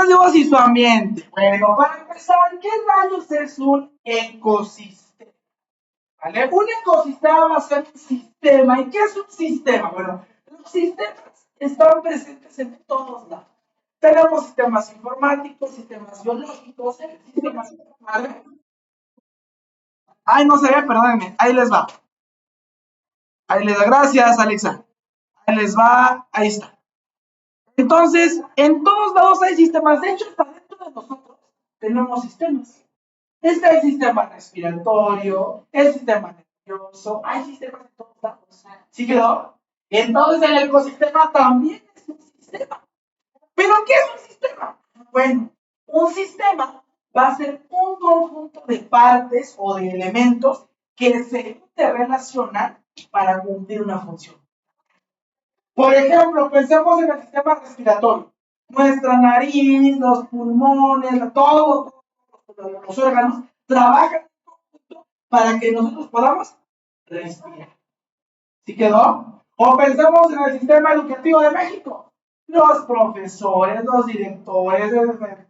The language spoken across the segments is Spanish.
residuos y su ambiente. Bueno, para empezar, ¿qué rayos es un ecosistema? ¿Vale? Un ecosistema va a ser un sistema. ¿Y qué es un sistema? Bueno, los sistemas están presentes en todos lados. Tenemos sistemas informáticos, sistemas biológicos, sistemas... ¿Vale? Ay, no se ve, perdónenme. Ahí les va. Ahí les da. Gracias, Alexa. Ahí les va. Ahí está. Entonces, en todos lados hay sistemas. De hecho, hasta dentro de nosotros tenemos sistemas. Está el sistema respiratorio, el sistema nervioso, hay sistemas en todos lados. ¿Sí quedó? Entonces, el ecosistema también es un sistema. ¿Pero qué es un sistema? Bueno, un sistema va a ser un conjunto de partes o de elementos que se interrelacionan para cumplir una función. Por ejemplo, pensemos en el sistema respiratorio. Nuestra nariz, los pulmones, todos los órganos trabajan para que nosotros podamos respirar. ¿Sí quedó? O pensemos en el sistema educativo de México. Los profesores, los directores,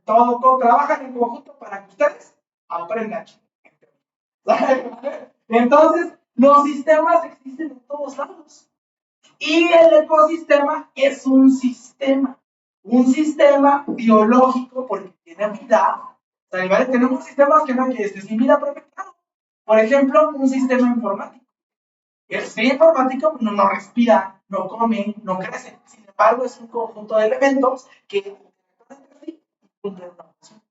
todo trabajan en conjunto para que ustedes aprendan. Entonces, los sistemas existen en todos lados. Y el ecosistema es un sistema biológico porque tiene vida. ¿Vale? Tenemos sistemas que no hay sin vida perfecta. Por ejemplo, un sistema informático. El sistema informático no respira, no come, no crece. Sin embargo, es un conjunto de elementos que cumplen una función.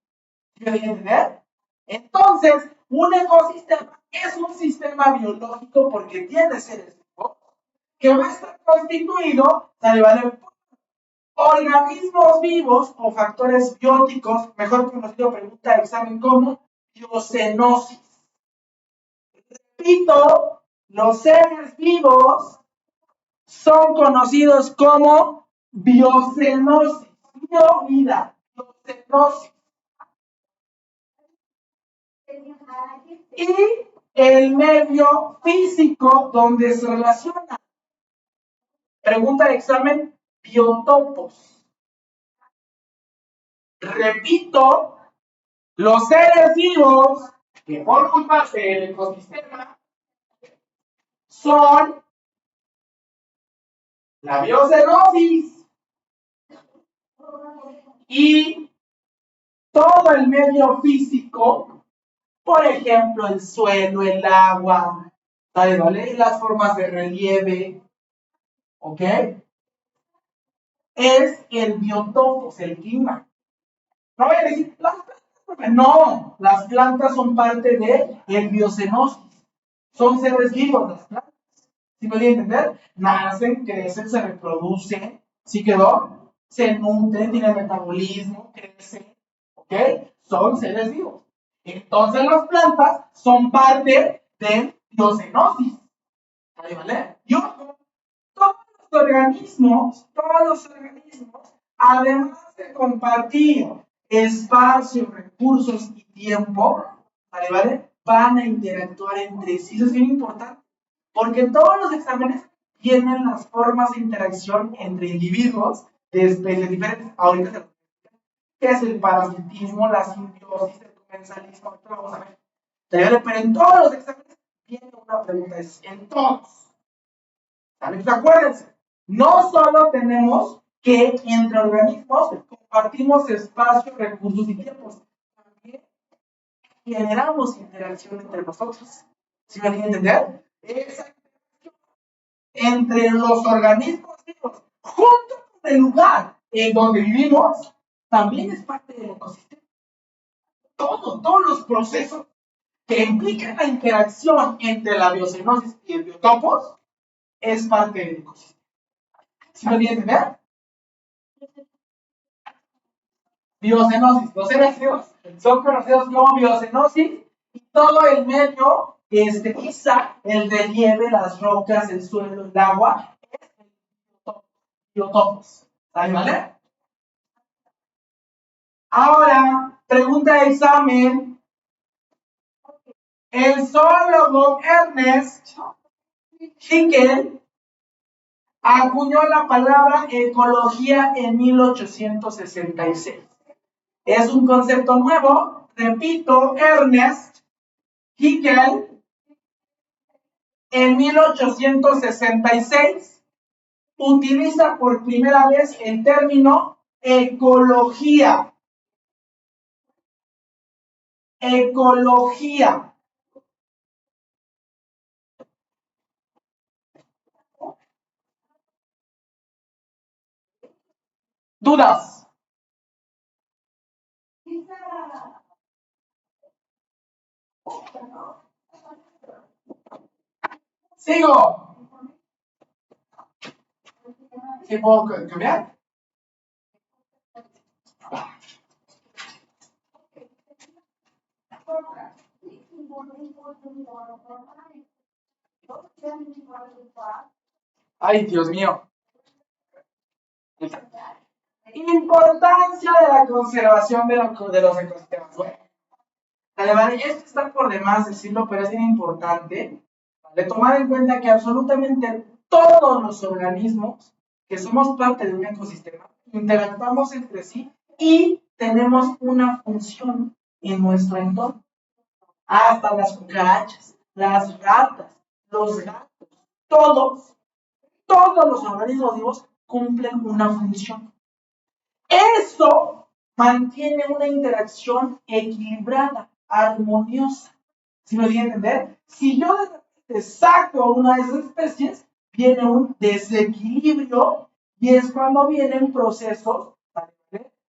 ¿Sí me voy a entender? Entonces, un ecosistema es un sistema biológico porque tiene seres vivos que va a estar constituido, ¿vale? Organismos vivos o factores bióticos, mejor conocido, pregunta de examen como biocenosis. Repito, los seres vivos son conocidos como biocenosis. Biovida, biocenosis. Y el medio físico donde se relaciona. Pregunta de examen, biotopos. Repito, los seres vivos que forman parte del ecosistema son la biocenosis y todo el medio físico, por ejemplo, el suelo, el agua, ¿vale? Las formas de relieve, ¿ok? Es el biotopos, el clima. No voy a decir las plantas, no, las plantas son parte del biocenosis. Son seres vivos las plantas. ¿Sí me voy a entender? Nacen, crecen, se reproducen, ¿sí quedó? Se nutren, tienen metabolismo, crecen, ¿ok? Son seres vivos. Entonces las plantas son parte de biocenosis. ¿Vale? Y ojo, todos los organismos, además de compartir espacio, recursos y tiempo, ¿vale? Van a interactuar entre sí. Eso es bien importante. Porque en todos los exámenes tienen las formas de interacción entre individuos de especies diferentes. Ahorita ¿qué es el parasitismo, la simbiosis, el comensalismo? Esto lo vamos a ver. Pero en todos los exámenes viene una pregunta, es en todos. ¿Saben? Entonces acuérdense, no solo tenemos que entre organismos compartimos espacio, recursos y tiempos, también generamos interacción entre nosotros. ¿Sí me van a entender? Esa entre los organismos vivos, junto con el lugar en donde vivimos, también es parte del ecosistema. Todos los procesos que implican la interacción entre la biocenosis y el biotopos es parte del ecosistema. ¿Sí me viene a entender? Biocenosis, los seres vivos son conocidos como biocenosis y todo el medio quizá el relieve, las rocas, el suelo, el agua, es el biotopos. ¿Vale? Ahora, pregunta de examen. El zoólogo Ernest Haeckel acuñó la palabra ecología en 1866. Es un concepto nuevo, repito, Ernest Haeckel en 1866 utiliza por primera vez el término ecología. Ecología. ¿Dudas? Sigo. ¿Sí puedo cambiar? Ay, Dios mío. Importancia de la conservación de los ecosistemas. Bueno, vale, esto está por demás decirlo, pero es bien importante, ¿vale? Tomar en cuenta que absolutamente todos los organismos que somos parte de un ecosistema interactuamos entre sí y tenemos una función en nuestro entorno. Hasta las cucarachas, las ratas, los gatos, todos los organismos vivos cumplen una función. Eso mantiene una interacción equilibrada, armoniosa. ¿Sí me voy a entender? Si yo de repente saco una de esas especies, viene un desequilibrio y es cuando vienen procesos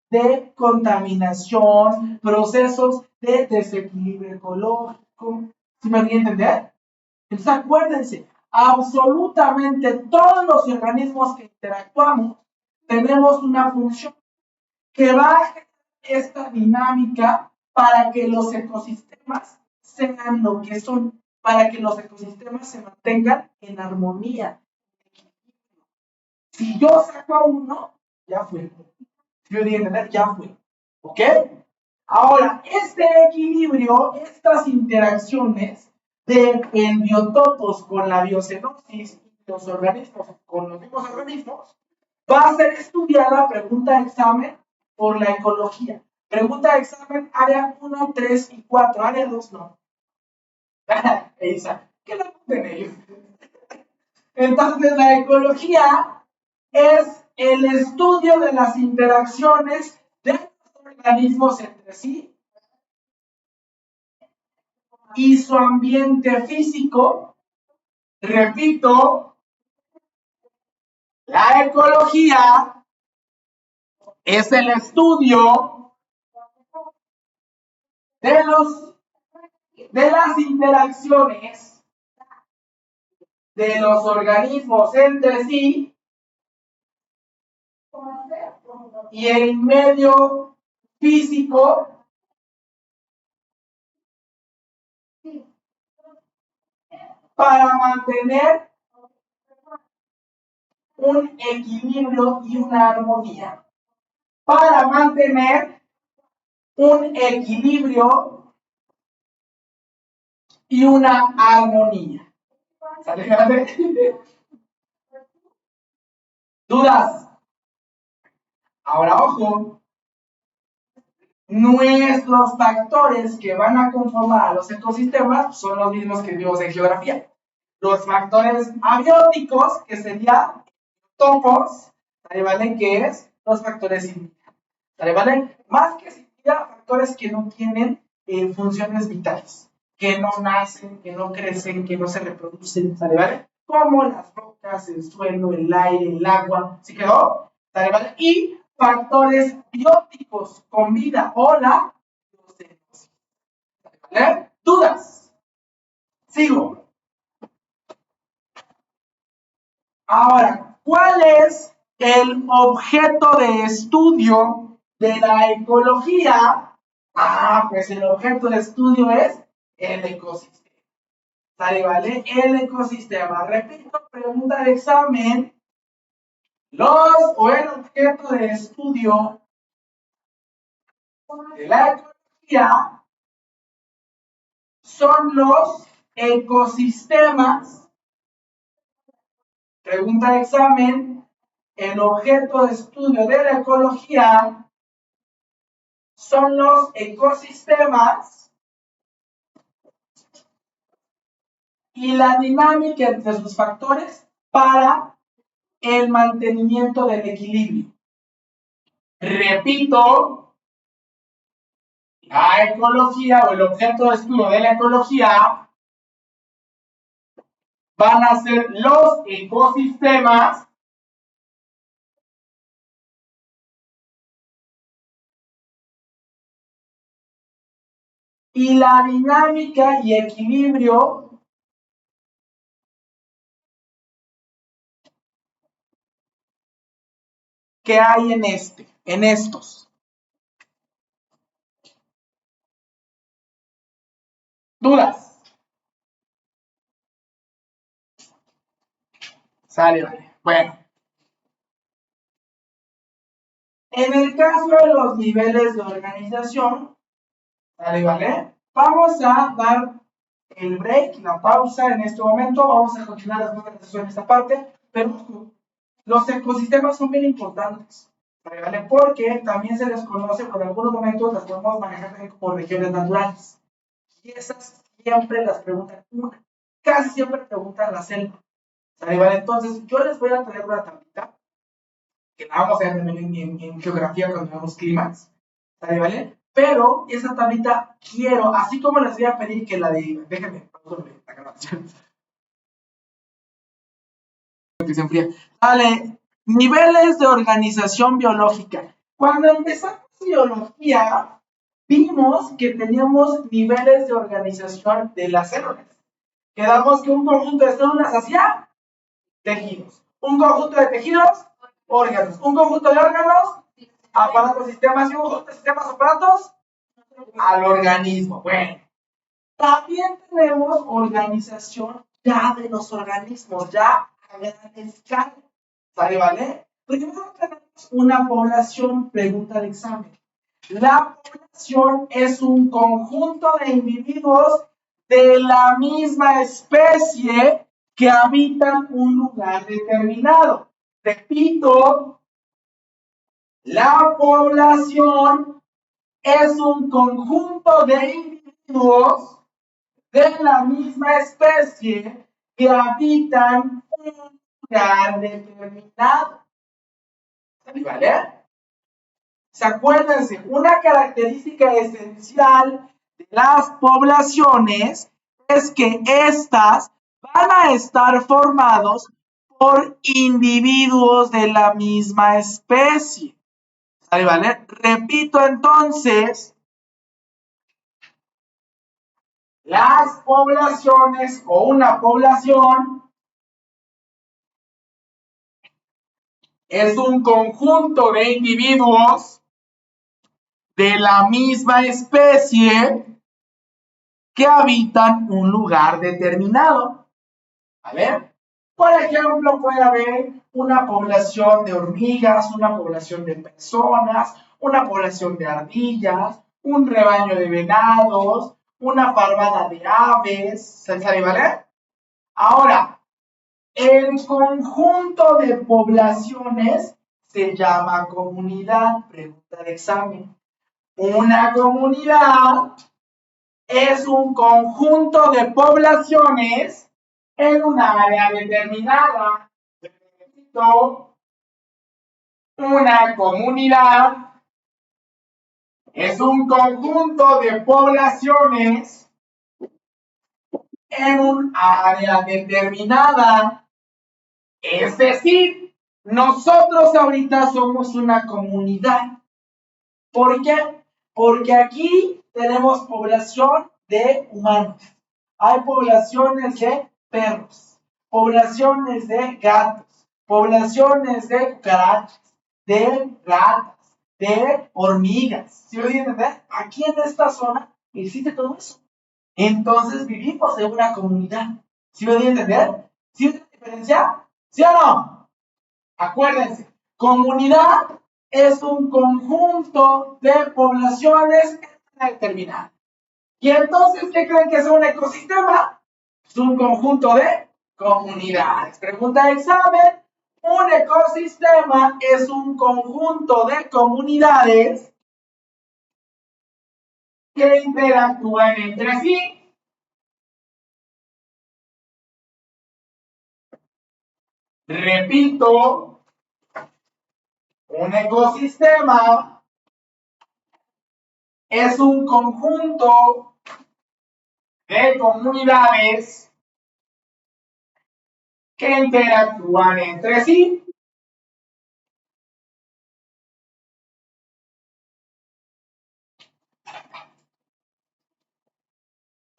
de contaminación, procesos de desequilibrio ecológico. ¿Sí me voy a entender? Entonces acuérdense, absolutamente todos los organismos que interactuamos tenemos una función que baje esta dinámica para que los ecosistemas sean lo que son, para que los ecosistemas se mantengan en armonía. Si yo saco a uno, ya fue. Si yo digo entender, ya fue. ¿Ok? Ahora, este equilibrio, estas interacciones de biotopos con la biocenosis y los organismos con los mismos organismos, va a ser estudiada, pregunta de examen, por la ecología. Pregunta de examen, área 1, 3 y 4. Área 2 no. Esa, ¿qué la apunten ellos? Entonces, la ecología es el estudio de las interacciones de los organismos entre sí y su ambiente físico. Repito, la ecología es el estudio de las interacciones de los organismos entre sí y el medio físico para mantener un equilibrio y una armonía. Para mantener un equilibrio y una armonía. ¿Sale? ¿Dudas? Ahora, ojo, nuestros factores que van a conformar a los ecosistemas son los mismos que vimos en geografía. Los factores abióticos, que serían topos, ¿vale? Que es los factores sin vida, ¿vale? Más que sin vida, factores que no tienen funciones vitales, que no nacen, que no crecen, que no se reproducen, ¿vale? Como las rocas, el suelo, el aire, el agua, ¿sí quedó? ¿Vale? Y factores bióticos con vida o la biocenosis, ¿vale? ¿Dudas? Sigo. Ahora, ¿cuál es el objeto de estudio de la ecología? Pues el objeto de estudio es el ecosistema. ¿Sale, vale? El ecosistema. Repito, pregunta de examen. El objeto de estudio de la ecología son los ecosistemas. Pregunta de examen. El objeto de estudio de la ecología son los ecosistemas y la dinámica entre sus factores para el mantenimiento del equilibrio. Repito, la ecología o el objeto de estudio de la ecología van a ser los ecosistemas y la dinámica y equilibrio que hay en estos. ¿Dudas? Sale, vale. Bueno. En el caso de los niveles de organización, ¿sale, vale? Vamos a dar el break, la pausa en este momento. Vamos a continuar después de esta parte, pero los ecosistemas son bien importantes, ¿vale? Porque también se les conoce, por algunos momentos las podemos manejar también como regiones naturales. Y esas siempre las preguntan, casi siempre preguntan la selva, ¿vale? Entonces, yo les voy a traer una tablita, que la vamos a ver también en geografía cuando veamos climas, ¿vale? Pero esa tablita quiero, así como les voy a pedir que la de, déjenme, la grabación. Vale, niveles de organización biológica. Cuando empezamos biología, vimos que teníamos niveles de organización de las células. Quedamos que un conjunto de células hacía tejidos. Un conjunto de tejidos, órganos. Un conjunto de órganos, aparatos, sistemas y un conjunto de sistemas, aparatos, al organismo. Bueno, también tenemos organización ya de los organismos, ya a gran escala. ¿Sale, vale? Primero tenemos una población, pregunta de examen. La población es un conjunto de individuos de la misma especie que habitan un lugar determinado. Repito, la población es un conjunto de individuos de la misma especie que habitan un lugar determinado. ¿Vale? ¿Se acuérdense? Una característica esencial de las poblaciones es que estas van a estar formados por individuos de la misma especie. ¿Vale? Repito entonces, las poblaciones o una población es un conjunto de individuos de la misma especie que habitan un lugar determinado. ¿Vale? Por ejemplo, puede haber una población de hormigas, una población de personas, una población de ardillas, un rebaño de venados, una parvada de aves, ¿sale, vale? Ahora, el conjunto de poblaciones se llama comunidad. Pregunta de examen. Una comunidad es un conjunto de poblaciones en un área determinada. Una comunidad es un conjunto de poblaciones en un área determinada. Es decir, nosotros ahorita somos una comunidad. ¿Por qué? Porque aquí tenemos población de humanos. Hay poblaciones de perros, poblaciones de gatos, poblaciones de cucarachas, de ratas, de hormigas. ¿Sí lo entienden? Aquí en esta zona existe todo eso. Entonces vivimos en una comunidad. ¿Sí lo entienden? ¿Sí hay diferencia? ¿Sí o no? Acuérdense, comunidad es un conjunto de poblaciones determinadas. Y entonces, ¿qué creen que es un ecosistema? Es un conjunto de comunidades. Pregunta de examen. Un ecosistema es un conjunto de comunidades que interactúan entre sí. Repito, un ecosistema es un conjunto de comunidades que interactúan entre sí.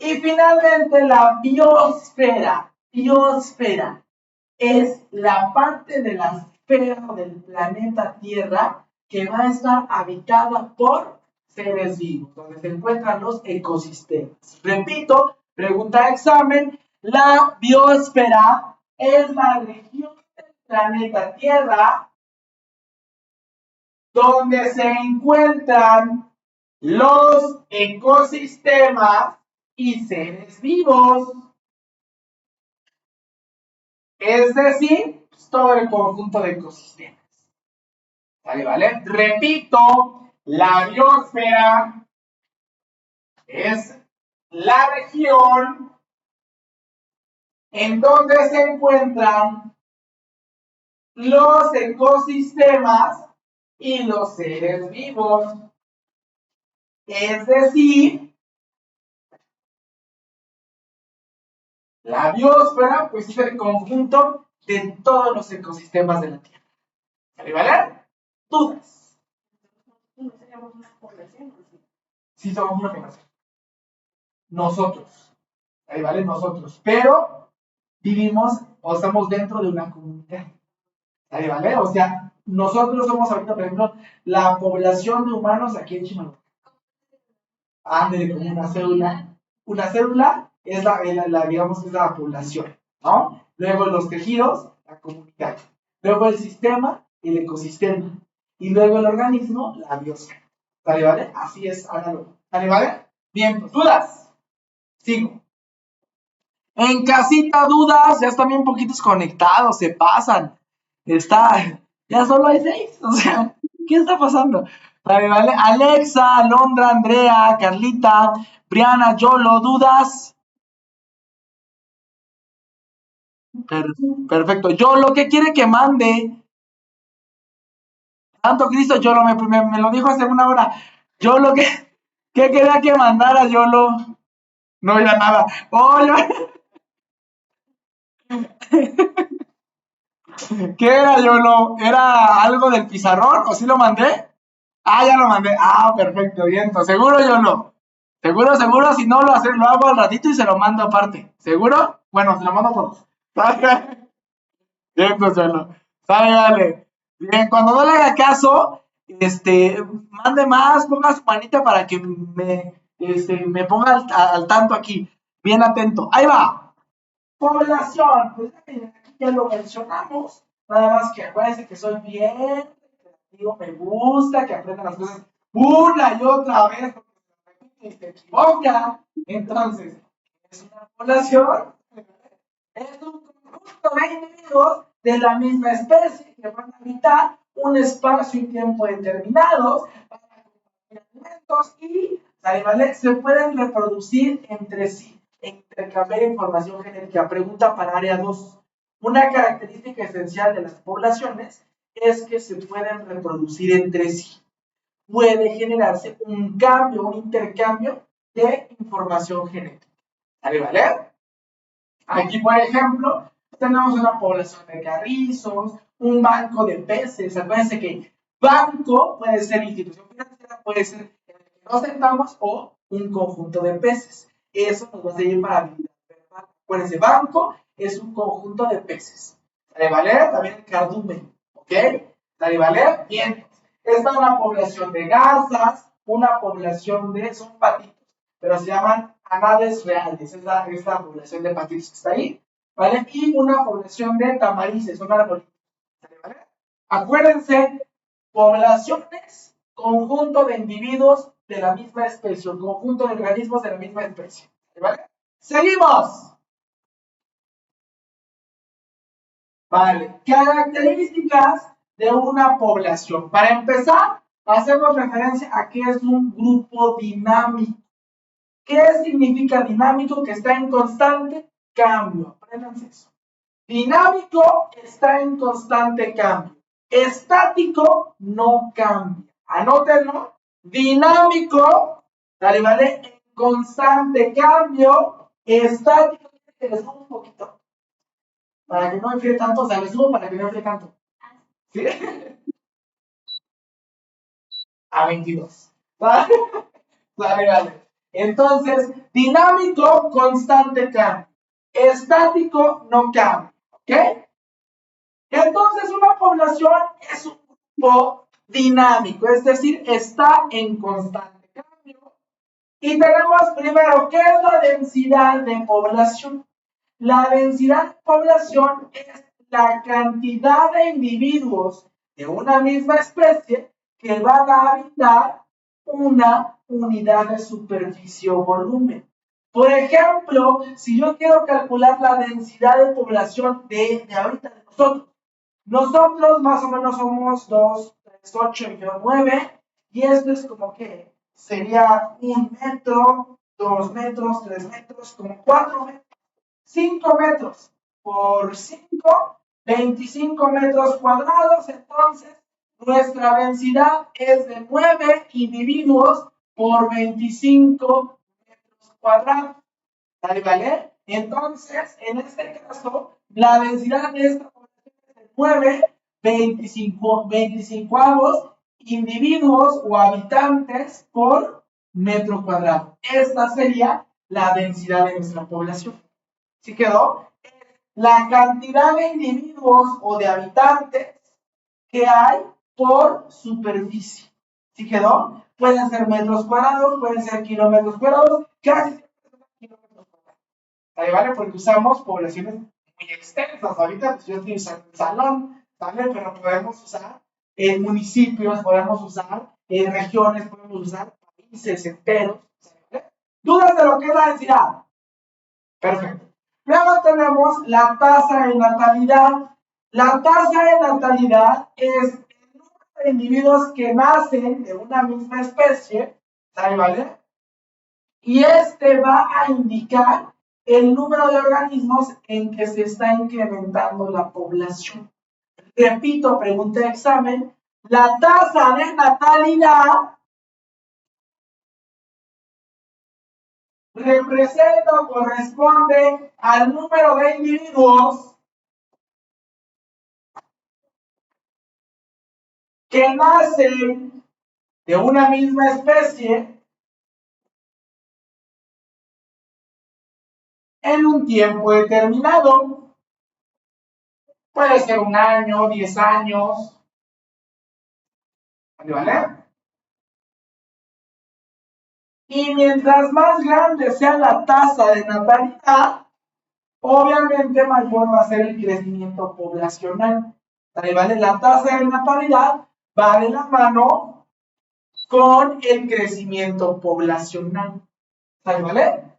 Y finalmente la biosfera. Biosfera es la parte de la esfera del planeta Tierra que va a estar habitada por seres vivos, donde se encuentran los ecosistemas. Repito, pregunta de examen, la biosfera es la región del planeta Tierra donde se encuentran los ecosistemas y seres vivos. Es decir, pues, todo el conjunto de ecosistemas. ¿Vale? ¿Vale? Repito, la biosfera es la región en donde se encuentran los ecosistemas y los seres vivos. Es decir, la biosfera pues es el conjunto de todos los ecosistemas de la Tierra. ¿Vale? ¿Vale? ¿Dudas? Sí, somos una población. Nosotros. Ahí vale, nosotros. Pero vivimos o estamos dentro de una comunidad. Ahí vale, o sea, nosotros somos ahorita, por ejemplo, la población de humanos aquí en Chimalhuacán. Ándale, como una célula. Una célula es digamos, es la población, ¿no? Luego los tejidos, la comunidad. Luego el sistema, el ecosistema. Y luego el organismo, la biosfera. ¿Vale, vale? Así es, hágalo. ¿Vale, vale? Bien, pues, ¿dudas? Sigo. En casita, dudas, ya están bien poquitos conectados, se pasan. Ya solo hay 6. O sea, ¿qué está pasando? Vale, vale. Alexa, Alondra, Andrea, Carlita, Briana, Yolo, ¿dudas? Perfecto. Yolo, ¿qué quiere que mande? Santo Cristo, Yolo, me lo dijo hace una hora. Yolo, ¿qué quería que mandara, Yolo? No, ya nada. Oh, ¿qué era, Yolo? ¿Era algo del pizarrón o sí lo mandé? Ah, ya lo mandé. Ah, perfecto, bien. ¿Seguro, Yolo? ¿Seguro, seguro? Si no, lo hago al ratito y se lo mando aparte. ¿Seguro? Bueno, se lo mando a todos. Bien, pues, Yolo. Sale, dale. Bien, cuando no le haga caso, mande más, ponga su manita para que me ponga al tanto aquí. Bien atento. Ahí va. Población, pues ya lo mencionamos, nada más que acuérdense que soy bien, digo, me gusta que aprendan las cosas una y otra vez, porque se equivoca. Entonces, es una población, es un conjunto de individuos de la misma especie que van a habitar un espacio y tiempo determinados para compartir alimentos y animales se pueden reproducir entre sí e intercambiar información genética. Pregunta para área 2. Una característica esencial de las poblaciones es que se pueden reproducir entre sí. Puede generarse un cambio, un intercambio de información genética. ¿Vale? ¿Vale? Aquí, por ejemplo, tenemos una población de carrizos, un banco de peces. Acuérdense que banco puede ser institución financiera, puede ser en el que nos sentamos o un conjunto de peces. Eso nos va a servir para habilidad verbal. Acuérdense, banco es un conjunto de peces. ¿Sale, vale? También el cardumen. ¿Ok? ¿Sale, vale? Bien. Esta es una población de garzas, una población de, son patitos, pero se llaman anades reales, es la población de patitos que está ahí, ¿vale? Y una población de tamarices, un arbolitos, ¿vale? Acuérdense, poblaciones, conjunto de individuos de la misma especie, conjunto de organismos de la misma especie, ¿vale? Seguimos. Vale, características de una población. Para empezar, hacemos referencia a que es un grupo dinámico. ¿Qué significa dinámico? Que está en constante cambio. Apréndanse eso. Dinámico está en constante cambio. Estático no cambia. Anótenlo. Dinámico, dale, vale, en constante cambio. Estático, que les subo un poquito. Para que no enfríe tanto, o sea, les subo para que no enfríe tanto. ¿Sí? A 22. ¿Vale? Vale, vale. Entonces, dinámico, constante cambio. Estático, no cambia. ¿Ok? Entonces, una población es un grupo dinámico, es decir, está en constante cambio. Y tenemos primero, ¿qué es la densidad de población? La densidad de población es la cantidad de individuos de una misma especie que van a habitar una unidad de superficie o volumen. Por ejemplo, si yo quiero calcular la densidad de población de ahorita de nosotros más o menos somos 2, 3, 8 y yo 9, y esto es como que sería 1 metro, 2 metros, 3 metros, como 4 metros. 5 metros por 5, 25 metros cuadrados. Entonces, nuestra densidad es de 9 individuos por 25 metros cuadrados. ¿Vale? Entonces, en este caso, la densidad de esta población es de 9, 25 individuos o habitantes por metro cuadrado. Esta sería la densidad de nuestra población. ¿Sí quedó? La cantidad de individuos o de habitantes que hay por superficie. ¿Sí quedó? Pueden ser metros cuadrados, pueden ser kilómetros cuadrados, casi siempre son kilómetros cuadrados. ¿Ahí vale? Porque usamos poblaciones muy extensas. Ahorita pues, yo estoy usando el salón, ¿vale? Pero podemos usar municipios, podemos usar regiones, podemos usar países enteros. ¿Vale? ¿Dudas de lo que es la densidad? Perfecto. Luego tenemos la tasa de natalidad. La tasa de natalidad es el número de individuos que nacen de una misma especie, ¿vale? Y este va a indicar el número de organismos en que se está incrementando la población. Repito, pregunta de examen. La tasa de natalidad representa o corresponde al número de individuos que nacen de una misma especie en un tiempo determinado. Puede ser 1 año, 10 años. ¿Vale? Y mientras más grande sea la tasa de natalidad, obviamente mayor va a ser el crecimiento poblacional. ¿Vale? La tasa de natalidad va de la mano con el crecimiento poblacional. ¿Vale?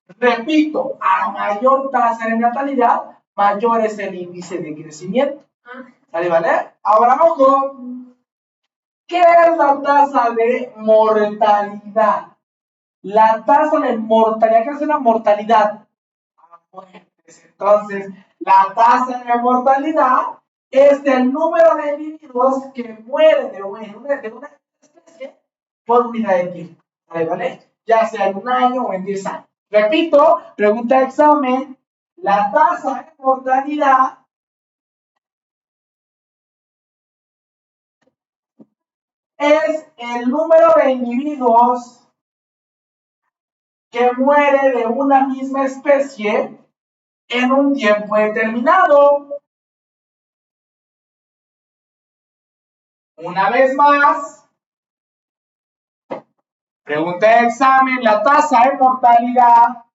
Repito, a mayor tasa de natalidad, mayor es el índice de crecimiento. ¿Vale? Ahora ojo, ¿qué es la tasa de mortalidad? La tasa de mortalidad, ¿qué es una mortalidad? Entonces, la tasa de mortalidad es el número de individuos que mueren de una especie por unidad de tiempo. ¿Vale? Ya sea en 1 año o en 10 años. Repito, pregunta de examen, la tasa de mortalidad es el número de individuos que muere de una misma especie en un tiempo determinado. Una vez más, pregunta de examen, la tasa de mortalidad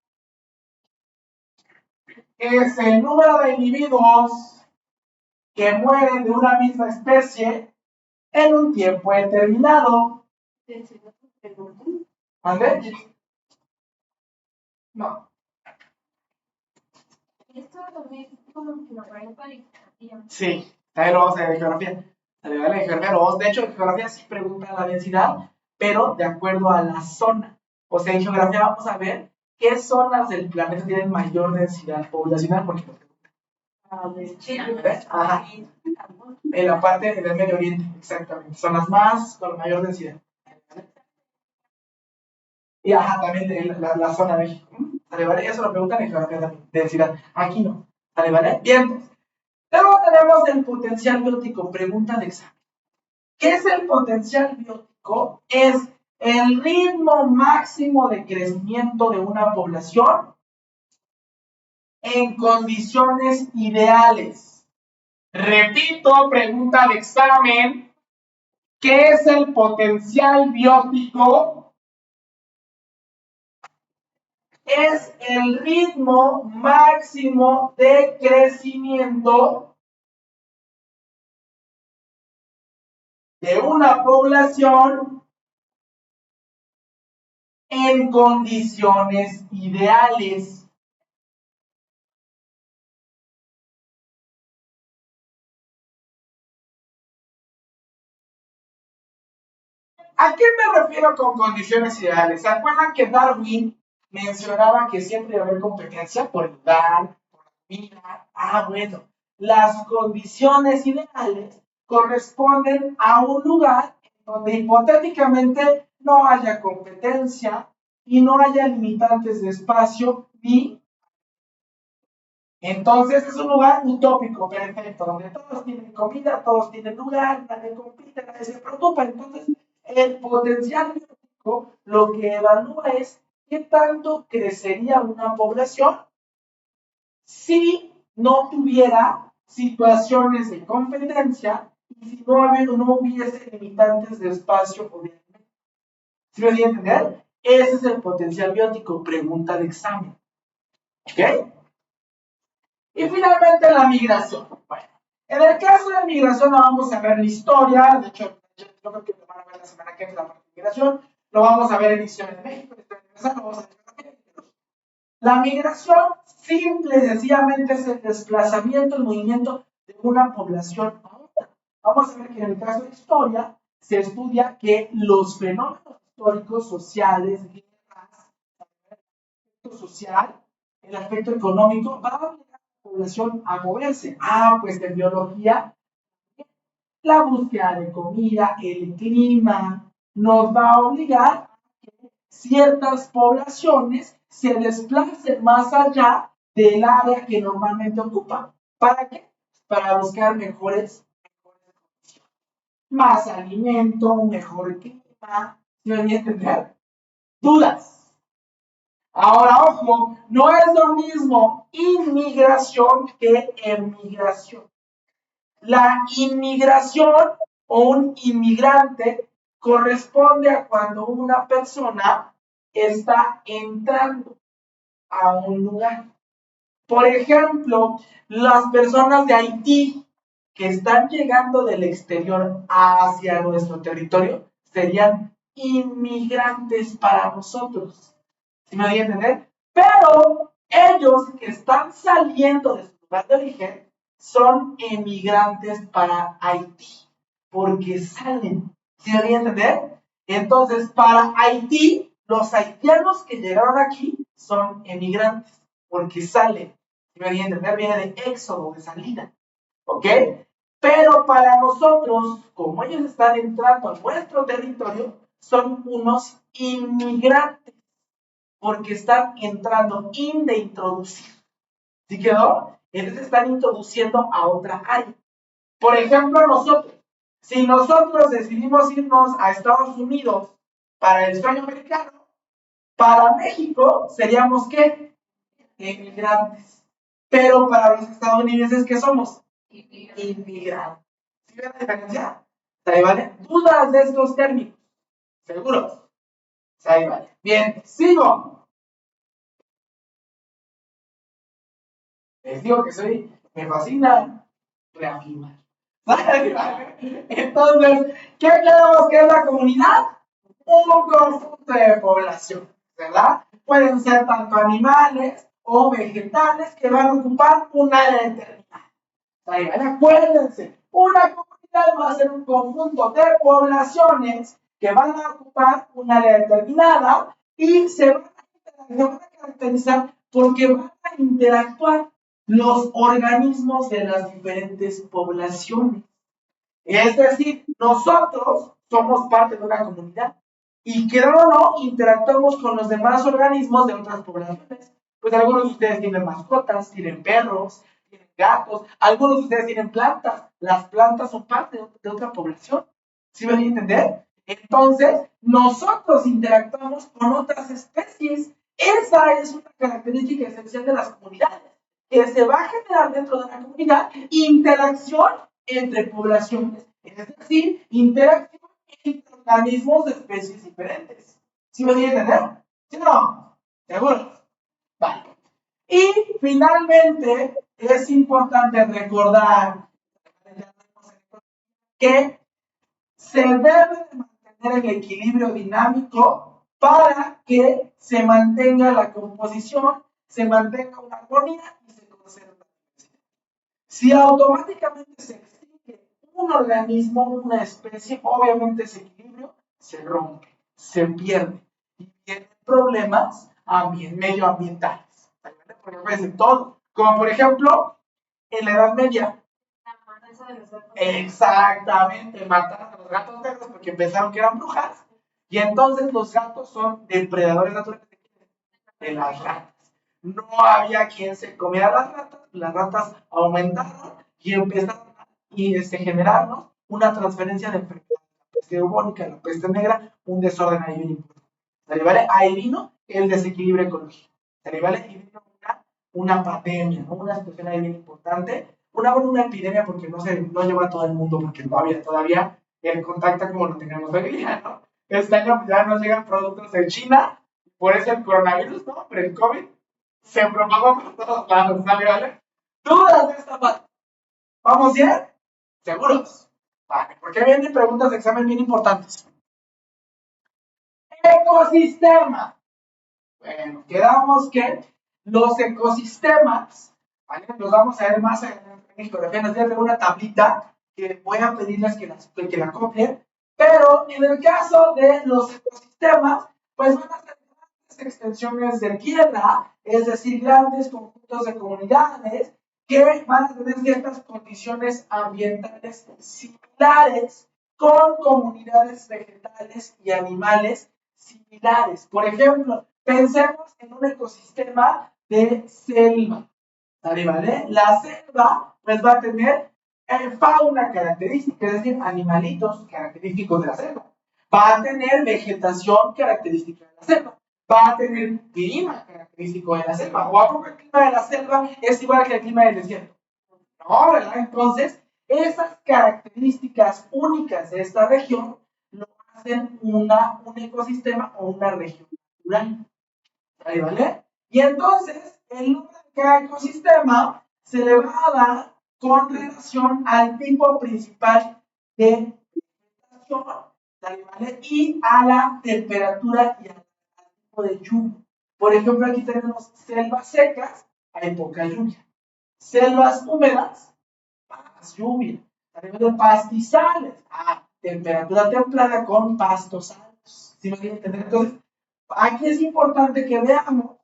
es el número de individuos que mueren de una misma especie en un tiempo determinado. ¿Vale? No. Sí, también lo vamos a ver de geografía. De geografía, de hecho, en geografía sí pregunta la densidad, pero de acuerdo a la zona. O sea, en geografía vamos a ver qué zonas del planeta tienen mayor densidad poblacional, porque ¿ves? Ajá. En la parte del Medio Oriente, exactamente. Son las más con mayor densidad. Y ajá, también de la zona de México. ¿Sale, vale? Eso lo preguntan en geografía también, densidad. Aquí no. ¿Sale, vale? Bien. Luego tenemos el potencial biótico. Pregunta de examen. ¿Qué es el potencial biótico? Es el ritmo máximo de crecimiento de una población en condiciones ideales. Repito, pregunta de examen. ¿Qué es el potencial biótico? Es el ritmo máximo de crecimiento de una población en condiciones ideales. ¿A qué me refiero con condiciones ideales? ¿Se acuerdan que Darwin mencionaba que siempre debe haber competencia por el lugar, por la comida? Bueno, las condiciones ideales corresponden a un lugar donde hipotéticamente no haya competencia y no haya limitantes de espacio ni. Entonces es un lugar utópico, perfecto, donde todos tienen comida, todos tienen lugar, nadie compite, nadie se preocupa. Entonces, el potencial biológico lo que evalúa es qué tanto crecería una población si no tuviera situaciones de competencia y si no hubiese limitantes de espacio, obviamente. ¿Sí me voy a entender? Ese es el potencial biótico, pregunta de examen. ¿Ok? Y finalmente la migración. Bueno, en el caso de migración no vamos a ver la historia, de hecho, yo creo que lo van a ver la semana que viene la parte de migración, lo vamos a ver en Historia de México, lo vamos a ver. La migración simple y sencillamente es el desplazamiento, el movimiento de una población a otra. Vamos a ver que en el caso de historia se estudia que los fenómenos históricos, sociales, guerras, el aspecto social, el aspecto económico, va a obligar a la población a moverse. Pues en biología, la búsqueda de comida, el clima, nos va a obligar a que ciertas poblaciones se desplacen más allá del área que normalmente ocupan. ¿Para qué? Para buscar mejores condiciones. Más alimento, un mejor clima. ¿Sí me voy a entender? Dudas. Ahora, ojo, no es lo mismo inmigración que emigración. La inmigración o un inmigrante corresponde a cuando una persona está entrando a un lugar. Por ejemplo, las personas de Haití que están llegando del exterior hacia nuestro territorio serían inmigrantes para nosotros. ¿Sí me voy a entender? Pero ellos que están saliendo de su lugar de origen son emigrantes para Haití, porque salen. ¿Sí me voy a entender? Entonces, para Haití, los haitianos que llegaron aquí son emigrantes, porque salen. ¿Sí me voy a entender? Viene de éxodo, de salida. ¿Ok? Pero para nosotros, como ellos están entrando a nuestro territorio, son unos inmigrantes porque están entrando de introducir. ¿Sí quedó? Entonces están introduciendo a otra área. Por ejemplo, nosotros, si nosotros decidimos irnos a Estados Unidos para el sueño americano, para México seríamos ¿qué? Inmigrantes. Pero para los estadounidenses, ¿qué somos? Inmigrantes. ¿Sí ven la diferencia? ¿Ahí vale? ¿Dudas de estos términos? ¿Seguros? Ahí vale. Bien, sigo. Les digo que me fascina reafirmar. Entonces, ¿qué queremos que es la comunidad? Un conjunto de población, ¿verdad? Pueden ser tanto animales o vegetales que van a ocupar un área determinada. Ahí van, acuérdense, una comunidad va a ser un conjunto de poblaciones que van a ocupar un área determinada y se van a caracterizar porque van a interactuar los organismos de las diferentes poblaciones. Es decir, nosotros somos parte de una comunidad y que o no interactuamos con los demás organismos de otras poblaciones. Pues algunos de ustedes tienen mascotas, tienen perros, tienen gatos, algunos de ustedes tienen plantas. Las plantas son parte de otra población. ¿Sí me van a entender? Entonces, nosotros interactuamos con otras especies. Esa es una característica esencial de las comunidades, que se va a generar dentro de la comunidad interacción entre poblaciones, es decir, interacción entre organismos de especies diferentes. ¿Sí me voy a entender? ¿Sí o no? ¿Seguro? Vale. Y finalmente es importante recordar que se debe de mantener el equilibrio dinámico para que se mantenga la composición, se mantenga una armonía y se conserve la diversidad. Si automáticamente se extingue un organismo, una especie, obviamente ese equilibrio se rompe, se pierde y tiene problemas medioambientales. Porque puede ser todo. Como por ejemplo, en la Edad Media. Exactamente, mataron a los gatos negros porque pensaron que eran brujas. Y entonces los gatos son depredadores naturales de las ratas. No había quien se comiera las ratas aumentaron y empezaron a generarnos una transferencia de enfermedades. La peste bubónica, la peste negra, un desorden ahí bien importante. ¿Vale? Ahí vino el desequilibrio ecológico. ¿Vale? Y vino una pandemia, ¿no? Una situación ahí bien importante. Una epidemia porque no llegó a todo el mundo porque todavía el contacto como lo tenemos hoy día, ¿no? Este año ya nos llegan productos de China, por eso el coronavirus, ¿no? Pero el COVID se propagó por todos lados, ¿vale? ¿Dudas de esta parte? ¿Vamos bien? ¿Seguros? Vale, porque vienen preguntas de examen bien importantes. Ecosistema. Bueno, quedamos que los ecosistemas, ¿vale? Los vamos a ver más en geografía. Nos voy a una tablita que voy a pedirles que la copien. Pero en el caso de los ecosistemas, pues van a ser grandes extensiones de tierra, es decir, grandes conjuntos de comunidades que van a tener ciertas condiciones ambientales similares con comunidades vegetales y animales similares. Por ejemplo, pensemos en un ecosistema de selva. ¿Vale? La selva pues va a tener fauna característica, es decir, animalitos característicos de la selva. Va a tener vegetación característica de la selva. Va a tener clima característico de la selva. ¿O a poco el clima de la selva es igual que el clima del desierto? No, ¿verdad? Entonces, esas características únicas de esta región lo hacen un ecosistema o una región natural. ¿Vale? Y entonces, el nombre de cada ecosistema se le va a dar con relación al tipo principal de vegetación, ¿vale? Y a la temperatura y al tipo de lluvia. Por ejemplo, aquí tenemos selvas secas, hay poca lluvia. Selvas húmedas, más lluvia. Tenemos pastizales, temperatura templada con pastos altos. ¿Sí me quieren entender? Entonces, aquí es importante que veamos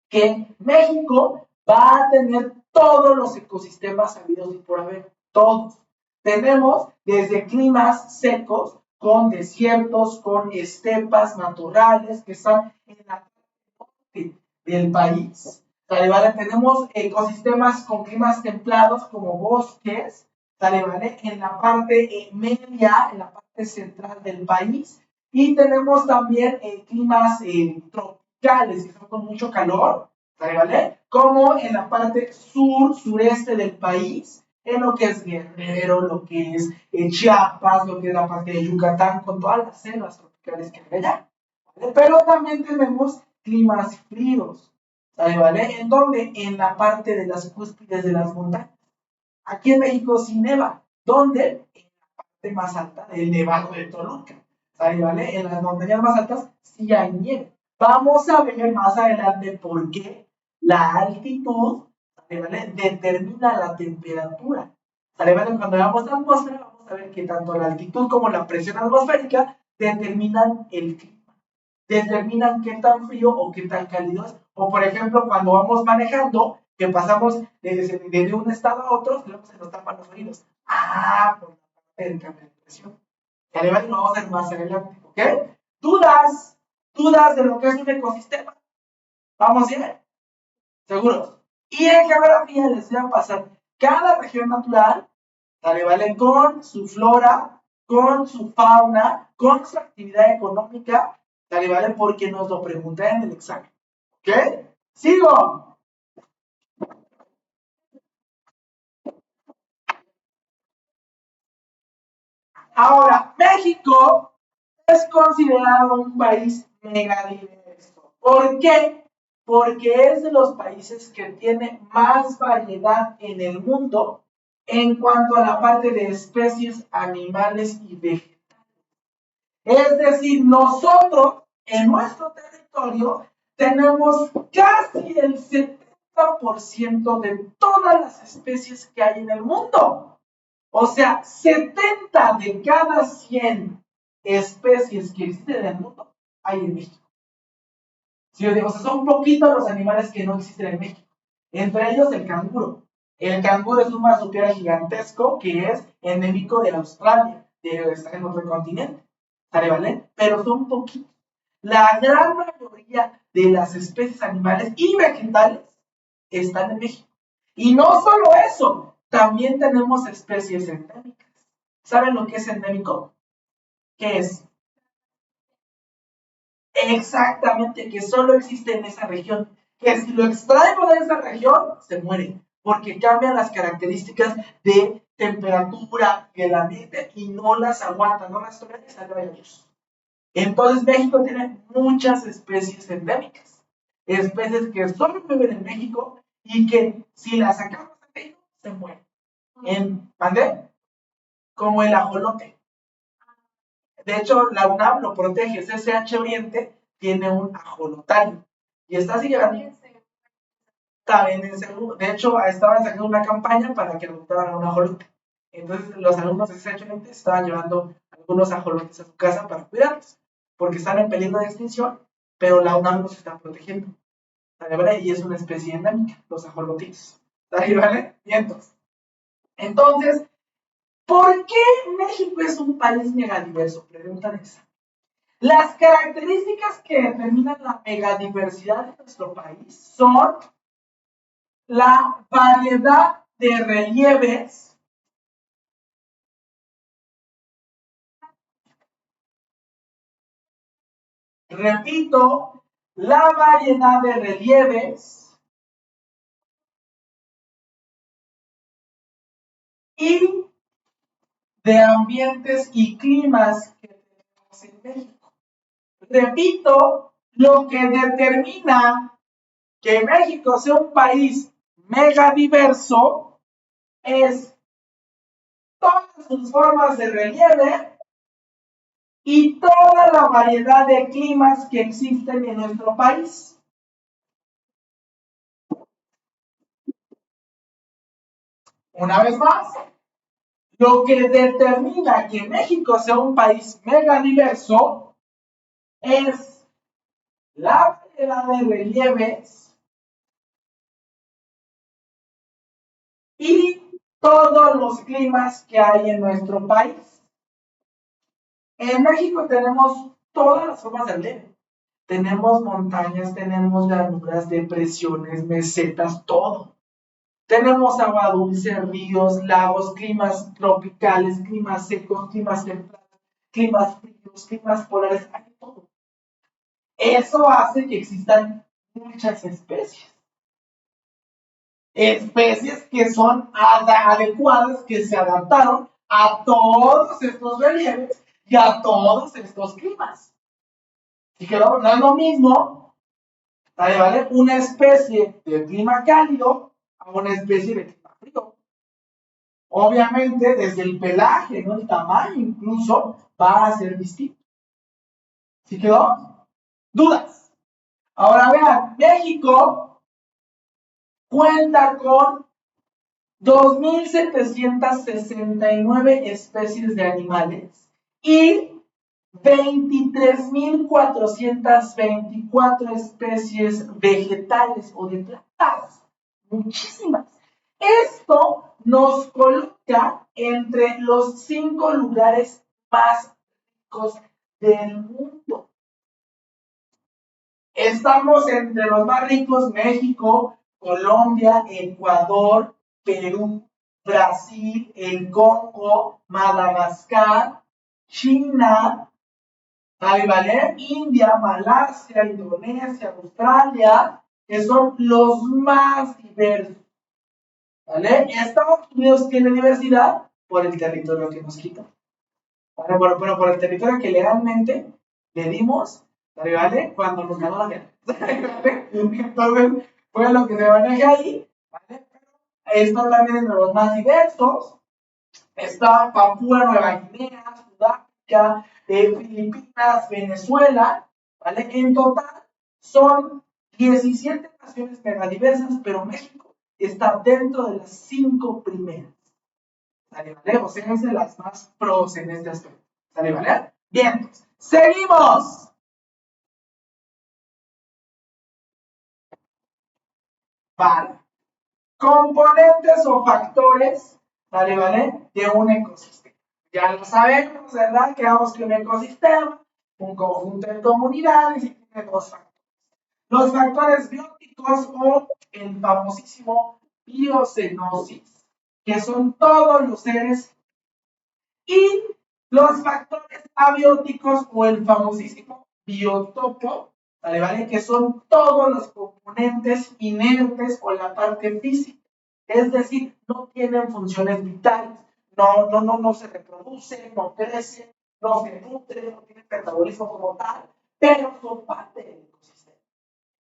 que México va a tener todos los ecosistemas habidos y por haber, todos. Tenemos desde climas secos, con desiertos, con estepas matorrales que están en la parte del país. ¿Vale? Tenemos ecosistemas con climas templados como bosques, ¿vale? En la parte media, en la parte central del país. Y tenemos también climas tropicales, que son con mucho calor, ¿vale? Como en la parte sureste del país, en lo que es Guerrero, lo que es Chiapas, lo que es la parte de Yucatán, con todas las selvas tropicales que hay allá. ¿Vale? Pero también tenemos climas fríos, ¿vale? ¿En dónde? En la parte de las cúspides de las montañas. Aquí en México sí neva. ¿Dónde? En la parte más alta del Nevado de Toluca, ¿vale? En las montañas más altas sí hay nieve. Vamos a ver más adelante por qué la altitud, ¿vale? Determina la temperatura. ¿Vale? Cuando veamos la atmósfera, vamos a ver que tanto la altitud como la presión atmosférica determinan el clima. determinan qué tan frío o qué tan cálido es. O por ejemplo, cuando vamos manejando, que pasamos de un estado a otro, luego se nos tapan los oídos. Ah, por la parte del cambio de presión. Y además lo vamos a ver más adelante, ¿ok? ¿Dudas? ¿Dudas de lo que es un ecosistema? ¿Vamos bien? ¿Seguros? Y en geografía les voy a pasar cada región natural, ¿vale? Con su flora, con su fauna, con su actividad económica, ¿vale? Porque nos lo preguntan en el examen. ¿Ok? Sigo. Ahora, México es considerado un país megadiverso. ¿Por qué? Porque es de los países que tiene más variedad en el mundo en cuanto a la parte de especies animales y vegetales. Es decir, nosotros en nuestro territorio tenemos casi el 70% de todas las especies que hay en el mundo. O sea, 70 de cada 100 especies que existen en el mundo hay en México. Si yo digo, o sea, son poquitos los animales que no existen en México. Entre ellos el canguro. El canguro es un marsupial gigantesco que es endémico de Australia, está en otro continente. ¿Vale? Pero son poquitos. La gran mayoría de las especies animales y vegetales están en México. Y no solo eso, también tenemos especies endémicas. ¿Saben lo que es endémico? ¿Qué es? Exactamente, que solo existe en esa región. Que si lo extraemos de esa región, se muere. Porque cambian las características de temperatura del ambiente y no las aguanta, no las tolera y sale a la luz. Entonces México tiene muchas especies endémicas. Especies que solo viven en México y que si las sacamos de México, se mueren. En ¿Mandé? Como el ajolote. De hecho, la UNAM lo protege. CCH Oriente tiene un ajolotario. Y está así llevando. También en seguro. De hecho, estaban sacando una campaña para que adoptaran a un ajolote. Entonces, los alumnos de CCH Oriente estaban llevando algunos ajolotes a su casa para cuidarlos. Porque están en peligro de extinción, pero la UNAM los está protegiendo. ¿Vale? Y es una especie endémica, los ajolotitos. ¿Vale? Vientos. Entonces, ¿por qué México es un país megadiverso? Preguntan esa. Las características que determinan la megadiversidad de nuestro país son la variedad de relieves, repito, la variedad de relieves y de ambientes y climas que tenemos en México. Repito, lo que determina que México sea un país megadiverso es todas sus formas de relieve y toda la variedad de climas que existen en nuestro país. Una vez más, lo que determina que México sea un país megadiverso es la variedad de relieves y todos los climas que hay en nuestro país. En México tenemos todas las formas de relieve. Tenemos montañas, tenemos llanuras, depresiones, mesetas, todo. Tenemos agua dulce, ríos, lagos, climas tropicales, climas secos, climas templados, climas fríos, climas polares, hay todo. Eso hace que existan muchas especies. Especies que son adecuadas, que se adaptaron a todos estos relieves y a todos estos climas. Y que no es lo mismo, ¿vale? Una especie de clima cálido a una especie de clima frío. Obviamente, desde el pelaje, ¿no? El tamaño incluso va a ser distinto. ¿Sí quedó? ¿Dudas? Ahora vean, México cuenta con 2.769 especies de animales y 23.424 especies vegetales o de plantas. Muchísimas. Esto nos coloca entre los 5 lugares más ricos del mundo. Estamos entre los más ricos: México, Colombia, Ecuador, Perú, Brasil, el Congo, Madagascar, China, ¿vale? India, Malasia, Indonesia, Australia, que son los más diversos, ¿vale? Estados Unidos tiene diversidad por el territorio que nos quita, ¿vale? Pero por el territorio que legalmente le dimos, ¿vale? Cuando nos ganó la guerra. Entonces, fue lo que se maneja ahí, ¿vale? Está también entre los más diversos. Está Papúa Nueva Guinea, Sudáfrica, Filipinas, Venezuela, ¿vale? En total son 17 naciones megadiversas, pero México está dentro de las 5 primeras. ¿Sale, vale? O sea, es de las más pros en este aspecto. ¿Sale, vale? Bien, pues, seguimos. Vale. Componentes o factores, ¿vale? ¿Vale? De un ecosistema. Ya lo sabemos, ¿verdad? Que vamos que un ecosistema, un conjunto de comunidades y tiene 2 factores. Los factores bióticos o el famosísimo biocenosis, que son todos los seres, y los factores abióticos o el famosísimo biotopo, ¿vale? ¿Vale? Que son todos los componentes inertes o la parte física. Es decir, no tienen funciones vitales, no se reproducen, no crecen, no se nutren, no tienen metabolismo como tal, pero son parte del ecosistema.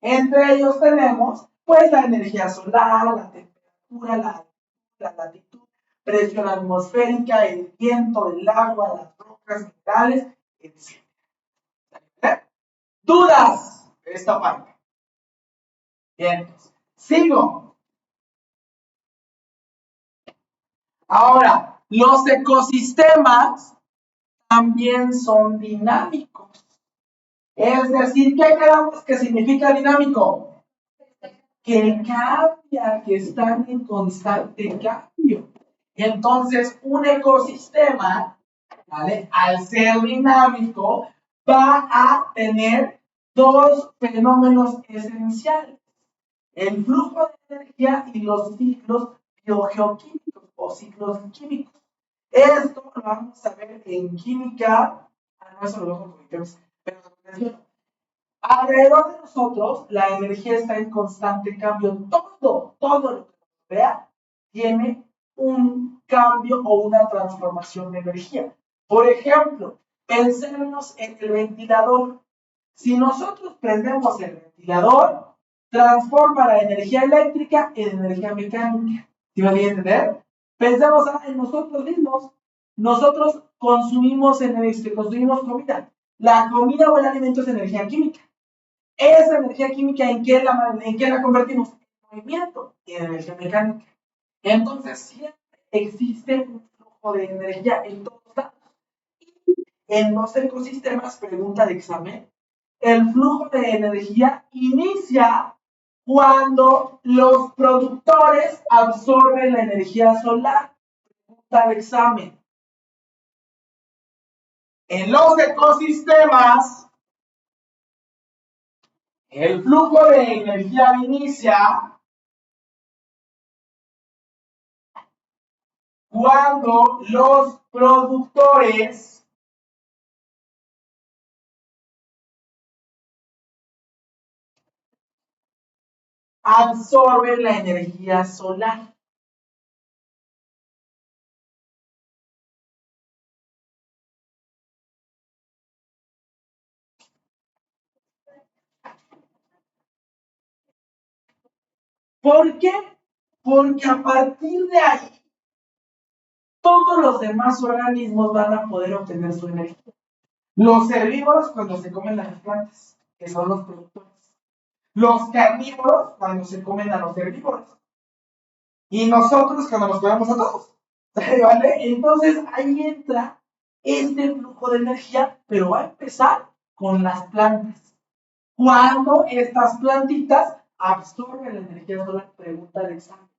Entre ellos tenemos, pues, la energía solar, la temperatura, la latitud, presión atmosférica, el viento, el agua, las rocas, minerales, etc. ¿Dudas de esta parte? Bien, sigo. Ahora, los ecosistemas también son dinámicos. Es decir, ¿qué creemos que significa dinámico? Que cambia, que están en constante cambio. Entonces, un ecosistema, ¿vale? Al ser dinámico, va a tener 2 fenómenos esenciales: el flujo de energía y los ciclos biogeoquímicos o ciclos químicos. Esto lo vamos a ver en química. No, eso lo vemos con químicos, pero alrededor de nosotros, la energía está en constante cambio. Todo lo que nos vea tiene un cambio o una transformación de energía. Por ejemplo, pensemos en el ventilador. Si nosotros prendemos el ventilador, transforma la energía eléctrica en energía mecánica. ¿Sí me voy a entender? Pensemos en nosotros mismos. Nosotros consumimos comida. La comida o el alimento es energía química. Esa energía química, ¿en qué la convertimos? En movimiento y en energía mecánica. Entonces, siempre existe un flujo de energía en todos lados. En los ecosistemas, pregunta de examen, el flujo de energía inicia cuando los productores absorben la energía solar. Pregunta de examen. En los ecosistemas, el flujo de energía inicia cuando los productores absorben la energía solar. ¿Por qué? Porque a partir de ahí, todos los demás organismos van a poder obtener su energía. Los herbívoros cuando se comen las plantas, que son los productores. Los carnívoros cuando se comen a los herbívoros. Y nosotros cuando nos comemos a todos. ¿Vale? Entonces ahí entra este flujo de energía, pero va a empezar con las plantas. Cuando estas plantitas absorben la energía solar, pregunta del examen.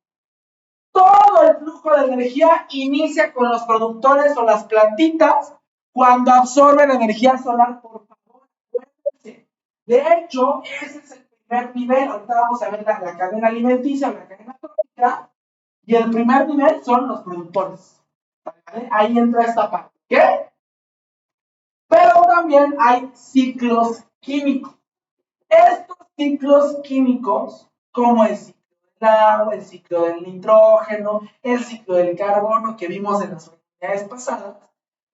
Todo el flujo de energía inicia con los productores o las plantitas cuando absorben energía solar, por favor. De hecho, ese es el primer nivel. Ahorita vamos a ver la cadena alimenticia, la cadena trófica, y el primer nivel son los productores. ¿Vale? Ahí entra esta parte. ¿Qué? Pero también hay ciclos químicos. Estos ciclos químicos, como el ciclo del agua, el ciclo del nitrógeno, el ciclo del carbono que vimos en las unidades pasadas,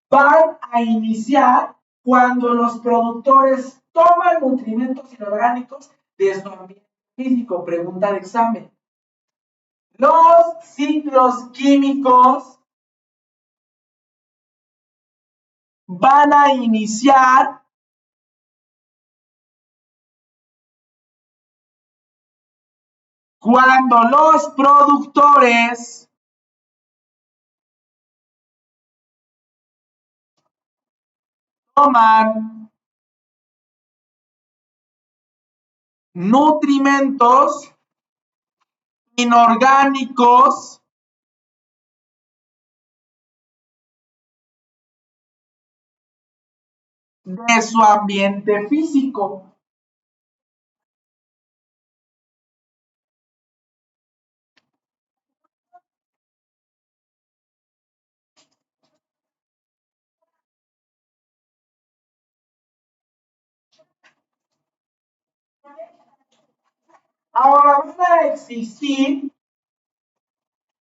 van a iniciar cuando los productores toman nutrimentos inorgánicos de su ambiente físico. Pregunta de examen. Los ciclos químicos van a iniciar cuando los productores toman nutrimentos inorgánicos de su ambiente físico. Ahora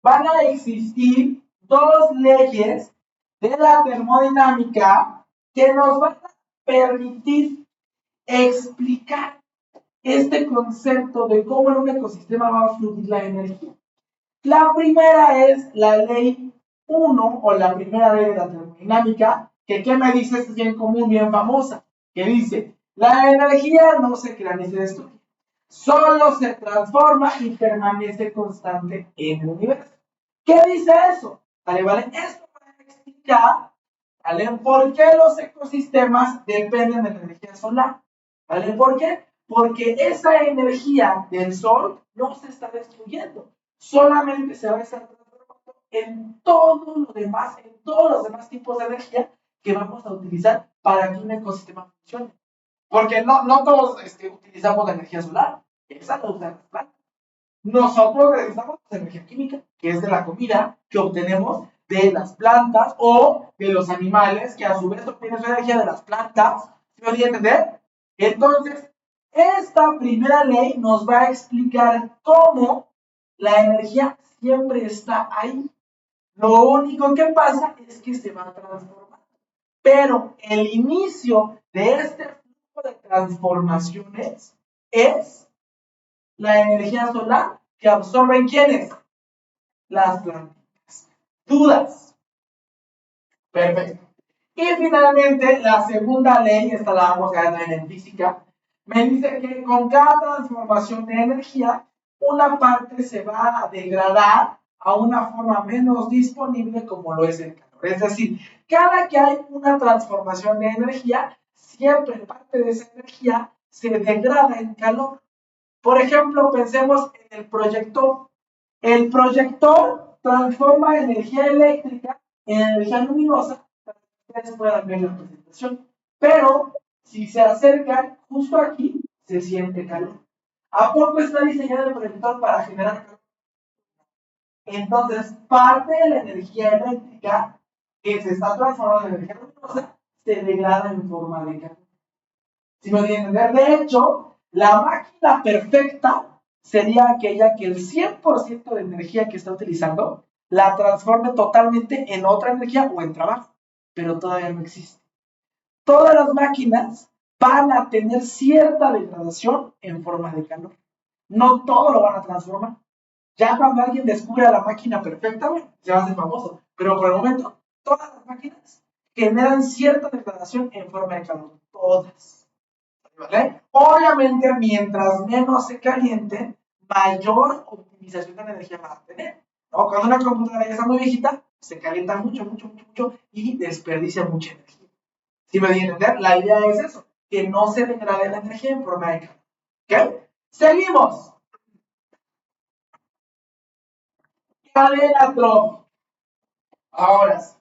van a existir dos leyes de la termodinámica que nos van a permitir explicar este concepto de cómo en un ecosistema va a fluir la energía. La primera es la ley 1 o la primera ley de la termodinámica, que ¿qué me dice? Es bien común, bien famosa, que dice, la energía no se crea ni se destruye, solo se transforma y permanece constante en el universo. ¿Qué dice eso? ¿Vale? Esto para explicar, ¿vale? ¿Por qué los ecosistemas dependen de la energía solar? ¿Vale? ¿Por qué? Porque esa energía del sol no se está destruyendo, solamente se va a estar transformando en todo lo demás, en todos los demás tipos de energía que vamos a utilizar para que un ecosistema funcione. Porque no todos utilizamos la energía solar, esa la usan las plantas. Nosotros utilizamos la energía química, que es de la comida que obtenemos de las plantas o de los animales, que a su vez obtienen su energía de las plantas. ¿Sí me voy a entender? Entonces, esta primera ley nos va a explicar cómo la energía siempre está ahí. Lo único que pasa es que se va a transformar. Pero el inicio de este flujo de transformaciones es la energía solar que absorben ¿quiénes? Las plantitas. ¿Dudas? Perfecto. Y finalmente, la segunda ley, esta la vamos a ver en física, me dice que con cada transformación de energía, una parte se va a degradar a una forma menos disponible como lo es el calor. Es decir, cada que hay una transformación de energía, siempre parte de esa energía se degrada en calor. Por ejemplo, pensemos en el proyector. El proyector transforma energía eléctrica en energía luminosa para que ustedes puedan ver la presentación. Pero si se acercan justo aquí, se siente calor. ¿A poco está diseñado el proyector para generar calor? Entonces, parte de la energía eléctrica que se está transformando en energía luminosa se degrada en forma de calor. ¿Sí me voy a entender? De hecho, la máquina perfecta sería aquella que el 100% de energía que está utilizando la transforme totalmente en otra energía o en trabajo, pero todavía no existe. Todas las máquinas van a tener cierta degradación en forma de calor. No todo lo van a transformar. Ya cuando alguien descubre la máquina perfecta, bueno, se va a hacer famoso. Pero por el momento, todas las máquinas generan cierta degradación en forma de calor. Todas. ¿Vale? Obviamente, mientras menos se caliente, mayor optimización de energía va a tener. ¿No? Cuando una computadora ya está muy viejita, se calienta mucho, mucho, mucho, mucho y desperdicia mucha energía. ¿Sí me voy a entender? La idea es eso, que no se degrade la energía en forma de calor. ¿Ok? Seguimos. Cadena trófica. Ahora sí.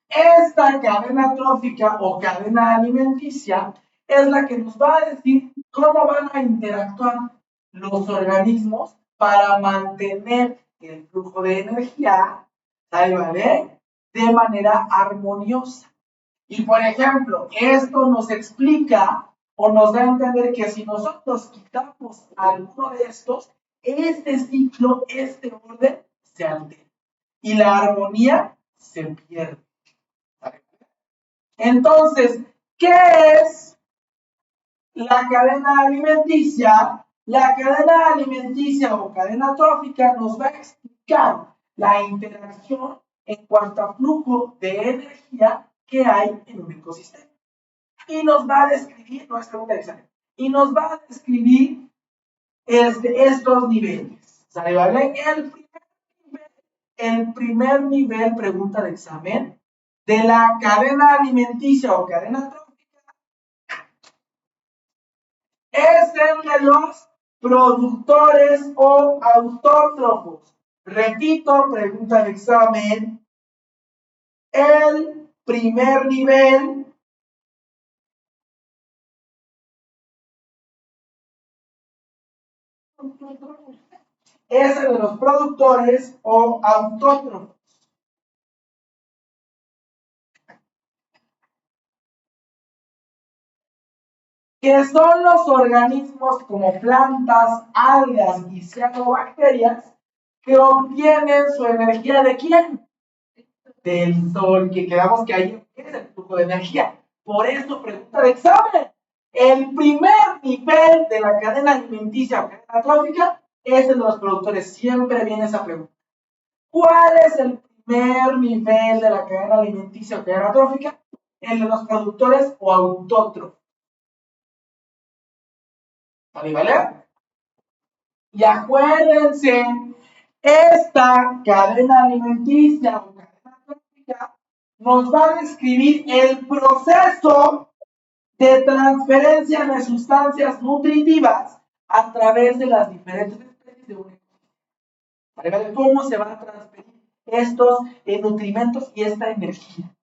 Esta cadena trófica o cadena alimenticia es la que nos va a decir cómo van a interactuar los organismos para mantener el flujo de energía, ¿vale? De manera armoniosa. Y por ejemplo, esto nos explica o nos da a entender que si nosotros quitamos alguno de estos, este ciclo, este orden se altera y la armonía se pierde. Entonces, ¿qué es la cadena alimenticia? La cadena alimenticia o cadena trófica nos va a explicar la interacción en cuanto a flujo de energía que hay en un ecosistema. Y nos va a describir, no es pregunta de examen, y nos va a describir estos niveles. ¿Sale? ¿Vale? El primer nivel, pregunta de examen, de la cadena alimenticia o cadena trófica es el de los productores o autótrofos. Repito, pregunta de examen, el primer nivel es el de los productores o autótrofos. Que son los organismos como plantas, algas y cianobacterias que obtienen su energía ¿de quién? Del sol, que quedamos que ahí es el flujo de energía. Por eso, pregunta de examen. El primer nivel de la cadena alimenticia o cadena trófica es el de los productores. Siempre viene esa pregunta. ¿Cuál es el primer nivel de la cadena alimenticia o cadena trófica? El de los productores o autótrofos. ¿Vale? Y acuérdense, esta cadena alimenticia o cadena trófica nos va a describir el proceso de transferencia de sustancias nutritivas a través de las diferentes especies de un ecosistema. Para ver cómo se van a transferir estos nutrimentos y esta energía.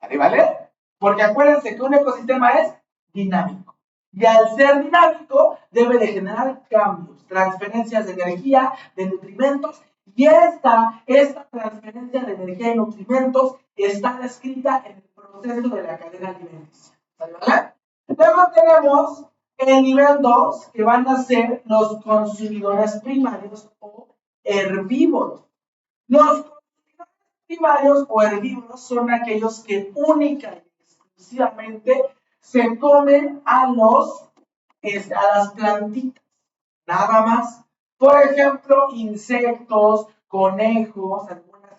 ¿Vale? Porque acuérdense que un ecosistema es dinámico. Y al ser dinámico, debe de generar cambios, transferencias de energía, de nutrimentos. Y esta transferencia de energía y nutrimentos está descrita en el proceso de la cadena alimenticia. ¿Vale? Luego tenemos el nivel 2, que van a ser los consumidores primarios o herbívoros. Los primarios o herbívoros son aquellos que única y exclusivamente se comen a las plantitas, nada más. Por ejemplo, insectos, conejos, algunas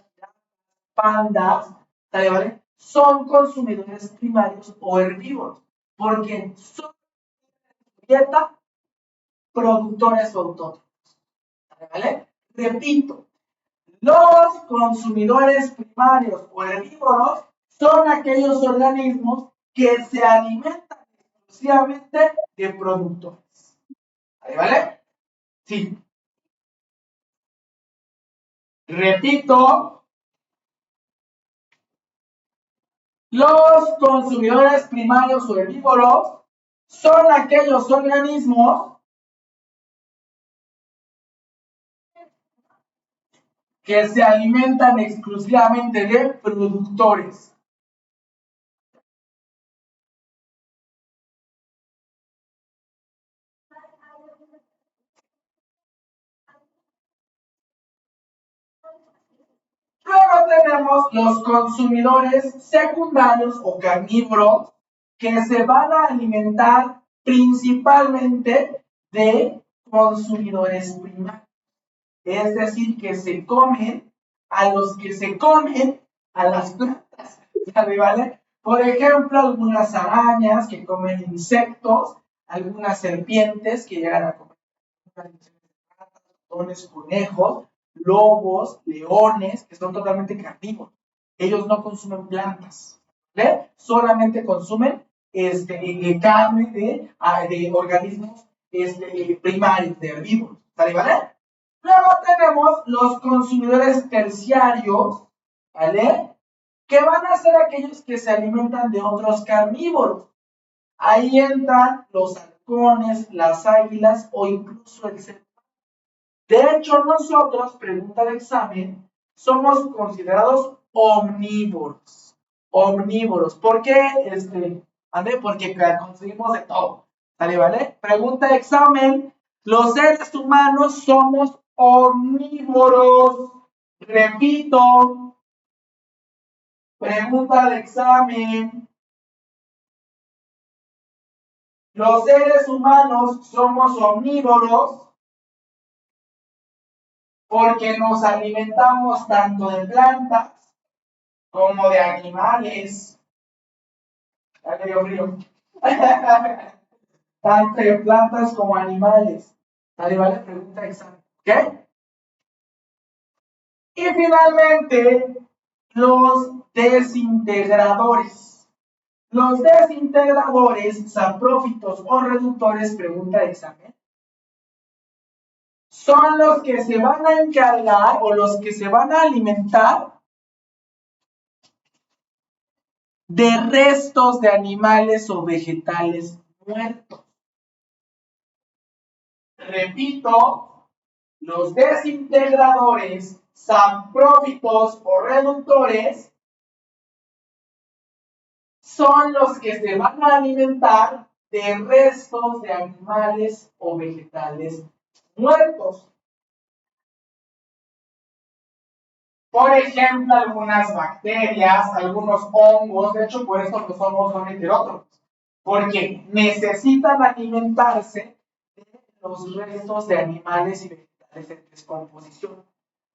pandas, ¿vale? Son consumidores primarios o herbívoros, porque son dieta productores autónomos, ¿vale? Repito, los consumidores primarios o herbívoros son aquellos organismos que se alimentan exclusivamente de productores. ¿Vale? Sí. Repito, los consumidores primarios o herbívoros son aquellos organismos que se alimentan exclusivamente de productores. Luego tenemos los consumidores secundarios o carnívoros que se van a alimentar principalmente de consumidores primarios. Es decir, que se comen a los que se comen a las plantas. ¿Vale? Por ejemplo, algunas arañas que comen insectos, algunas serpientes que llegan a comer ratones, conejos, lobos, leones, que son totalmente carnívoros. Ellos no consumen plantas, ¿vale? Solamente consumen carne de organismos primarios, de herbívoros, ¿vale? Luego tenemos los consumidores terciarios, ¿vale? Que van a ser aquellos que se alimentan de otros carnívoros. Ahí entran los halcones, las águilas o incluso el cerdo. De hecho, nosotros, pregunta de examen, somos considerados omnívoros. Omnívoros. ¿Por qué? ¿Vale? Porque consumimos de todo. ¿Sale, vale? Pregunta de examen. Los seres humanos somos omnívoros. Repito. Pregunta de examen. Los seres humanos somos omnívoros porque nos alimentamos tanto de plantas como de animales. Ya me dio frío. Tanto de plantas como animales. Vale, pregunta examen. ¿Ok? Y finalmente, los desintegradores. Los desintegradores, saprófitos o reductores, pregunta de examen, son los que se van a encargar o los que se van a alimentar de restos de animales o vegetales muertos. Repito, los desintegradores, saprófitos o reductores son los que se van a alimentar de restos de animales o vegetales muertos. Por ejemplo, algunas bacterias, algunos hongos, de hecho por eso los hongos son heterótrofos, porque necesitan alimentarse de los restos de animales y vegetales en descomposición.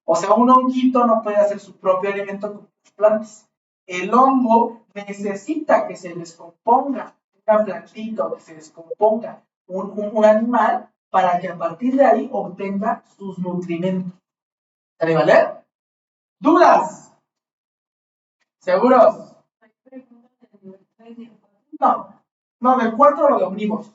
O sea, un honguito no puede hacer su propio alimento con las plantas. El hongo necesita que se descomponga una plantita o que se descomponga un animal para que a partir de ahí obtenga sus nutrimentos. ¿Sale, vale? ¿Dudas? ¿Seguros? No, no, del 4 lo de omnívoros.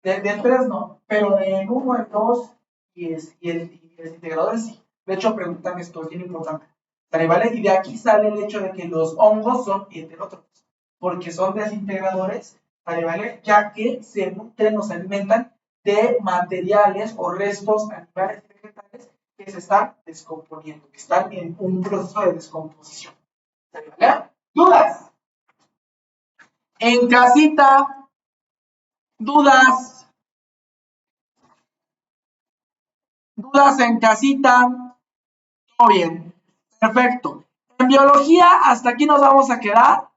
Del 3 no, pero del 1, el 2 y el integrador sí. De hecho, preguntan esto, es bien importante. ¿Vale? Y de aquí sale el hecho de que los hongos son heterótrofos, porque son desintegradores, ¿vale? Ya que se nutren o se alimentan de materiales o restos animales y vegetales que se están descomponiendo, que están en un proceso de descomposición. ¿Vale? ¿Dudas? En casita, dudas, dudas en casita, todo bien, perfecto. En biología, hasta aquí nos vamos a quedar.